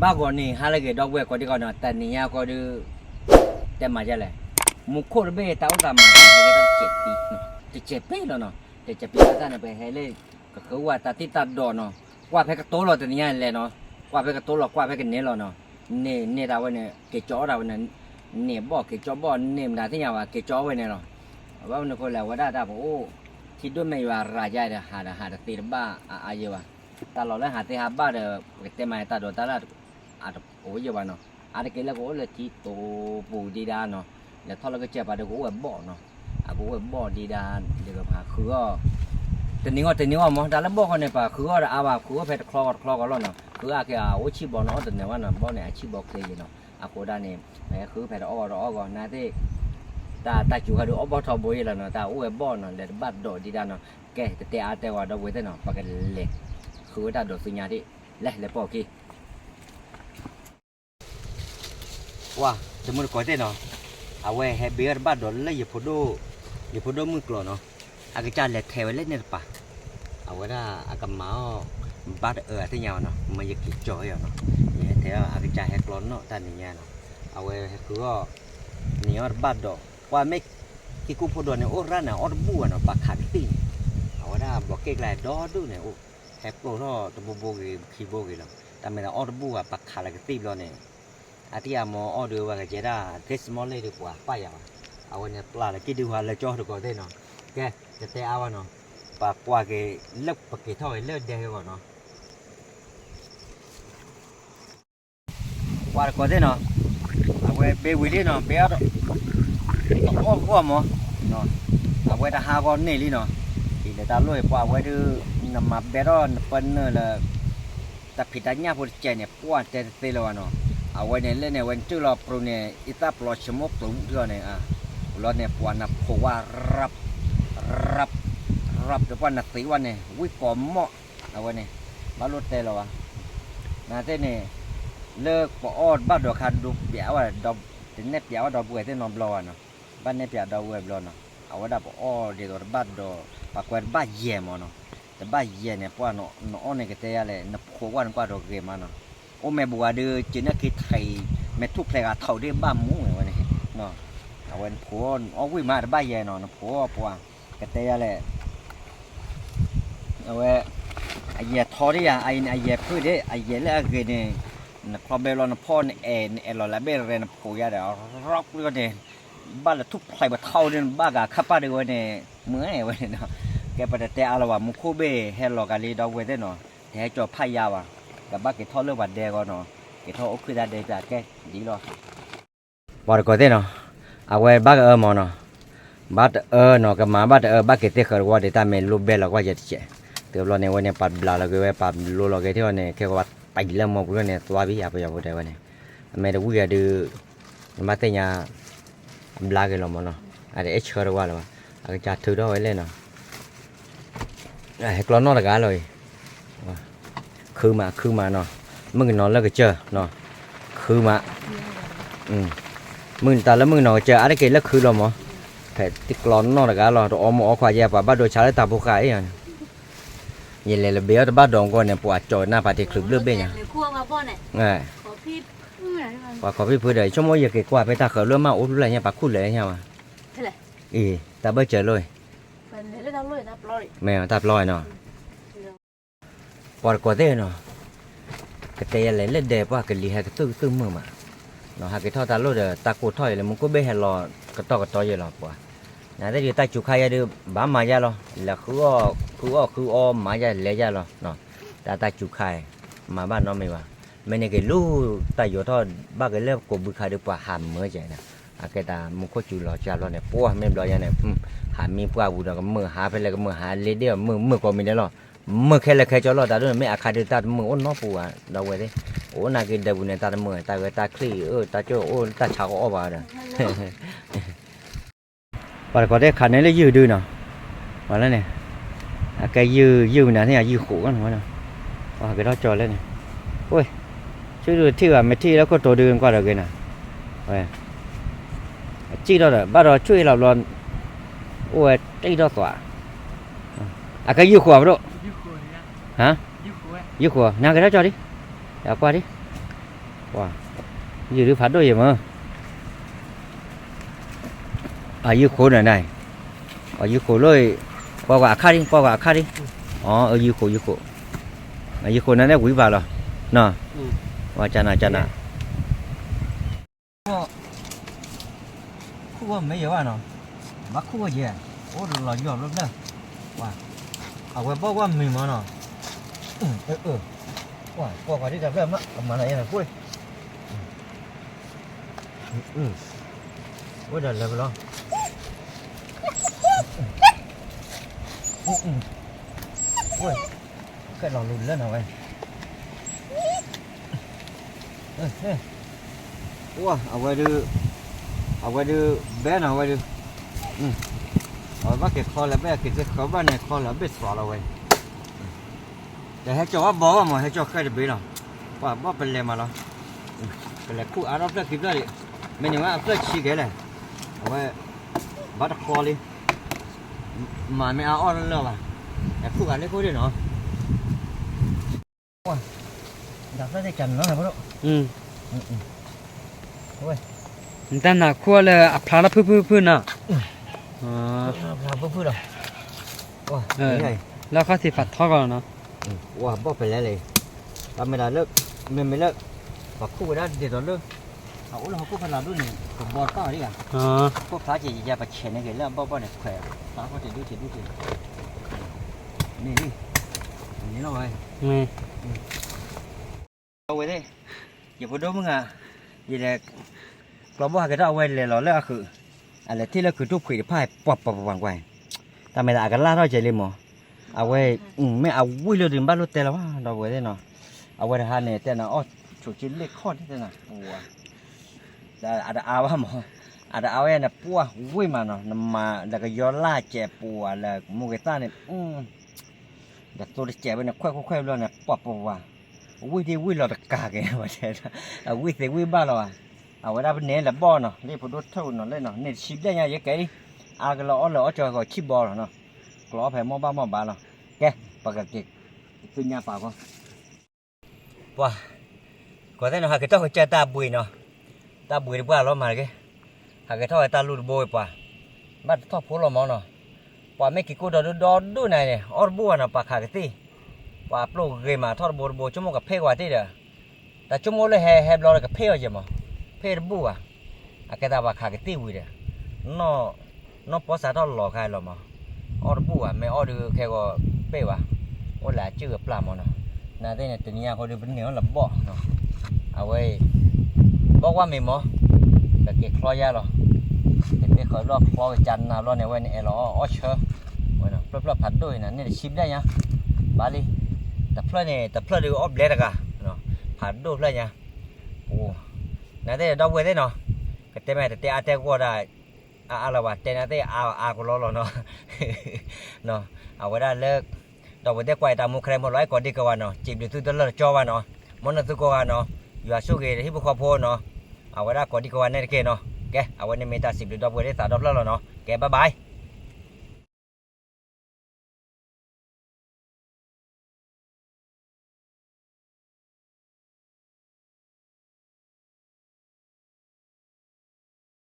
บ้าก่อนนี่ฮาเลยก็ดอกเวก็ดีก่อนเนาะแต่นี่ยาก็ดูแต่มาจะเลยมุขโคตรเบ้ตาอุตามาให้ก็เจ็บปีเนาะจะเจ็บปีแล้วเนาะจะเจ็บปีแล้วนะไปให้เลยก็คือว่าตาที่ตาดอเนาะว่าเพกโตเราแต่นี่ยแหละเนาะว่าเพกโตเราว่าเพกเนเราเนาะเนี่ยดาวเนี่ยเกจอดาวเนี่ยเนี่ยบ่เกจอบ่เนี่ยมันที่ยาว่าเกจอไว้เนี่ยเนาะว่ามันก็แล้วว่าได้โอ้คิดด้วยไม่ว่าราชาเด้หาตีบ้าอาเยวะตาเราแล้วหาตีหาบ้าเด้อเต็มมาตาโดตาละอาโอ้ยว่าเนาะอาเกล้ก็เลยที่โตปูดีดาเนาะแล้วทอดแล้วก็เจ็บไปเดี๋ยวก็ว่าบ่เนาะก็ว่าบ่ดีดาเดี๋ยวก็พาคือก็แต่นี่ว่ามั้งแต่ละบ่คนเนี่ยป่ะคือก็ว่าคือก็เพชรคลอก็แล้วเนาะคือแกโอ้ชิบ่เนาะแต่เนี่ยว่าเนาะบ่เนี่ยชิบ่เคยเนาะโคด้าเนี่ยแม่คือเพชรก่อนนะที่ตาจูเขาดูบ่ทอบ่ยแล้วเนาะตาโอ้ยบ่เนาะเดี๋ยวบัดโดดีดาเนาะแกแต่อาแต่ว่าดอกเวทเนาะปากกันเล็กคือตาโดสุญญาที่แล้วปอกี้ว้าจมูกก้อยเต้เนาะเอาไว้ให้เบียร์บ้านโดนเลยอย่าพูดมือกลัวเนาะอาก็จะเล็ดเทวเล็ดเนี่ยป่ะเอาไว้ได้อากำมาบ้านที่ยาวเนาะมันจะกินจ่อยเนาะเนี่ยเทวอาก็จะให้กลอนเนาะแต่เนี่ยเนาะเอาไว้ให้คือก็เนี่ยบ้านโดว่าไม่ที่กูพูดเนี่ยโอ้ร้านน่ะออดบัวเนาะปากขาดตีเอาไว้ได้บอกเก๊กแหล่ดอดูเนี่ยโอ้แฮปโปรเนาะตัวโบกีคีโบกีเนาะแต่ไม่ได้ออดบัวปากขาดอะไรตีแล้วเนี่ยอาทิตย์มอออเดอร์ว่าก็จะได้เทสมอลเลยดีกว่าป้ายอ่ะเอาเนี่ยปลาเลยคิดดูว่าเลยจ่อดูก่อนได้เนาะแกจะเตะเอาเนาะปลาปลาแกเลิกปลาแกท่อยเลิกเดียวก่อนเนาะว่าก่อนได้เนาะเอาไว้เบวิลี่เนาะเบลล์อ้อมมั้งเนาะเอาไว้ถ้าหาก่อนนี่ลี่เนาะที่เดี๋ยวตาลุยปลาไว้ดูนำมาเบลล์เป็นเนื้อเลยแต่ผิดอันนี้พูดเจเนี่ยปวดเตะเลยเนาะเอาไว้เนี่ยเล่นเนี่ยวันจุลปรุเนี่ยอิตาปลอชมกปรุงเรื่องเนี่ยแล้วเนี่ยปวดนับเพราะว่ารับเดี๋ยววันนักตีวันเนี่ยวิ่งปอมเหมาะเอาไว้เนี่ยมาลุดเตะแล้ววะนาเต้เนี่ยเลิกปอดบ้านดอกคันดูเปียว่าดอกถึงเนี่ยเปียว่าดอกบัวเต้นนอนบลอเนาะบ้านเนี่ยเปียดอกบัวบลอเนาะเอาไว้ดับปอดเดี๋ยวบ้านดอกปากแหวนบ้านเยี่ยมเนาะแต่บ้านเยี่ยเนี่ยปวดเนาะเนาะเนี่ยก็เตะอะไรนับเพราะว่านับดอกเกมเนาะโอ้แม่บัวเดือจีน่าคิดไทยแม่ทุกเพลงเท่าได้บ้ามุ้งเลยวันนี้เนาะเอาวันผัวเอาวิ่งมาบ้านใหญ่เนาะผัวกระเตยอะไรเอาไว้ไอ้เหี้ยทอได้ยังไอ้เหี้ยพื้นได้ไอ้เหี้ยแล้วก็เนี่ยนักครอบเบลล์นพ่อเนี่ยเราละเบลเรนผัวยาเดี๋ยวร็อกด้วยเนี่ยบ้านละทุกเพลงแบบเท่าเนี่ยบ้ากะขับป้าด้วยเนี่ยเมื่อไงวันนี้เนาะแกไปแต่เอาละว่ามุขเบ้ให้หลอกกันเลยดอกเวทได้เนาะให้จบพายาวกับบ้าเกทอเลือกวัดเดียวก่อนเนาะเกทอโอคือได้เดียวแกดีหรอบอกก่อนเด้เนาะเอาไว้บ้าหมอเนาะบ้าเนาะกับมาบ้าบ้าเกทเขาว่าเดี๋ยวตามเมลูเบลเราก็จะเจ๊เดี๋ยวเราเนี่ยวันนี้ปัดบลาเราก็ไว้ปัดลูเราเกที่วันนี้แค่ว่าไปเรื่องมองเนี่ยตัววิยาไปอย่างไรวันนี้ไม่ได้วิ่งดูมาเตยาบลาเกลมเนาะอะไรเอชเขาว่าหรออาจจะถือได้ไว้เลยเนาะให้กลอนนอตกันเลยคือมาเนาะมึงนอนแล้วก็เจอเนาะคือมามึงตาแล้วมึงนอนเจออะไรกินแล้วคือเราหมอแต่ติกลอนนอนกันเราเอาหมอควายแย่ป่ะบ้านโดยชาเลยตาบุกไก่ยังยันเลยเบี้ยแต่บ้านดองก่อนเนี่ยปวดจอยหน้าปฏิคลึกเลือดเบี้ยยังขอพี่พูดเลยชั่วโมงอย่าเกิดกว่าไปตาเขาเริ่มมาอุ้มอะไรเนี่ยปากคุ้นเลยใช่ไหมตาเบี้ยเจอเลยแมวตาลอยเนาะปวดกว่าเต้เนาะcái tay lấy lên đẹp quá cái lì hay cái tư mờ mà nó hai cái thao ta lôi được ta cột thoi là muốn có bê hay lò cái to vậy lò quá nãy đây ta chụp khai ra được bám mà ra lo là cứ mà ra lấy ra lo nó ta chụp khai mà bạn nó mày mà mấy này cái lú ta vô thôi ba cái lớp của bự khai được quả hàm mới vậy nè cái ta muốn có chụp lò cha lo này qua mấy lò này hàm mi qua bự nó mờ hà phải là mờ hà lấy đi mờ của mình đấy lo mưa khe là khe cho lo đã rồi mấy khai được ta mưa ôn nó phù à đâu vậy đấy ôn là cái đầu này ta mưa ta kli ta cho ôn ta chào ó vào rồi và có đấy khả năng là dư đưa nào và đây này cái dư này thế là dư khổ kan phải nào và cái đó cho lên này ôi chứ được thi à mấy thi đó có tổ đường qua được cái nào vậy chi đó rồi bắt đầu chui làm luôn ôi đây đó tỏa cái dư khổ đó hả dư khổ nào cái đó cho đi đảo qua đi 哇，有的爬到什么？啊，有苦的呢，啊，有苦嘞，挂卡的，挂卡的，哦，有苦有苦，啊，有苦那那尾巴了，喏，哇，真的，哦，苦没有啊喏，没苦耶，我老要了呢，哇，啊，我包括没嘛喏，哇，挂这个嘛，嘛那样贵，我这来不了。ui cái lò lùn lên nào vậy ua ở ngoài đưa bé nào ngoài đưa ở bắc cái kho là bé cái kho bên này kho là biết xóa rồi đểให้cho bó màให้cho cái được bé nào qua bó bên lề mà nó cái là khu Arab đó kịp đó đi mình nhớ Arab chỉ cái này ở ngoài bắt kho đi mà mẹ áo nó là để khu ăn lấy khối đi nó đặt ra để chần nó hả bố thôi người ta là khua là phá nó phư nè phư đâu nàyแล้วเขาสิผัดทอดก่อนเนาะ wow bó phải lấy ta mới là lớp mình mới lớp và khu đó để đó lớp họ là họ cũng phải làm luôn này còn bò to đi à có phá chỉ ra và chèn này cái là bó này khỏe phá có thể đút thì đi nhìn nó rồi đâu vậy thế giờ vừa đúng à vậy là có bao cái đó quay là nó là khử là thế là khử chụp khử phải bọp vàng quay ta mày đã cái lá đó chạy lên mà quay mẹ vui luôn đừng bắt luôn tê lắm đâu vậy thế nào quay hai này tê nào chủ chiến lệ khó thế nào ada awal mah ada awal na puah vui mà nó mà là cái gió la chè puah là mua cái ta này là tôi chè bên này khoe luôn này bọp vui thì vui là cả cái mà chè vui thì vui ba rồi ở đây bên này là bo nó đây phụ đốt thâu nó lên nó này xịt đây nha vậy cái cái lọ cho gọi chip bo rồi nó lọ phải mua ba rồi cái và cái từ nhà bảo con wow có thể nó cái tao chè ta bùi nó ta bùi đi qua lo mà cái thoi ta lùi bồi pa bắt thọ phố lo món nó pa mấy cái cô đó này ở bùa nó pa khá cái tí pa pro game mà thọ bồi chúng một cái phe qua tí đó ta chúng một lấy hè lo cái phe rồi mà phe bùa cái ta pa khá cái tí bùi đó nó có sao thọ lo khai lo mà ở bùa mấy ở được cái gọi phe qua ở lại chưa gặp làm mà nó nãy đây này từ nhà có được vấn đề là bỏ nó vậy bỏ qua mình mà cái kho ra rồi cái khởi lo kho cái chăn nào lo này quay này lo ở chờ vậy nó plop phật đôi này này ship đây nhá bali tập plop được ốp lên cả nó phật đôi lên nhá nãy đây đâu vậy thế nó cái tên này tên ate qua đây là what tên này của lo nó vậy đó lơ đâu vậy quay tao mua kem một loại còn đi cái nó chìm được tôi là cho vào nó món là tôi qua nó giờ số cái hip hop nó vậy đó còn đi qua này kia nó ok, này mình ta xịt được đâu với đấy tạo đó là nó ok bye bye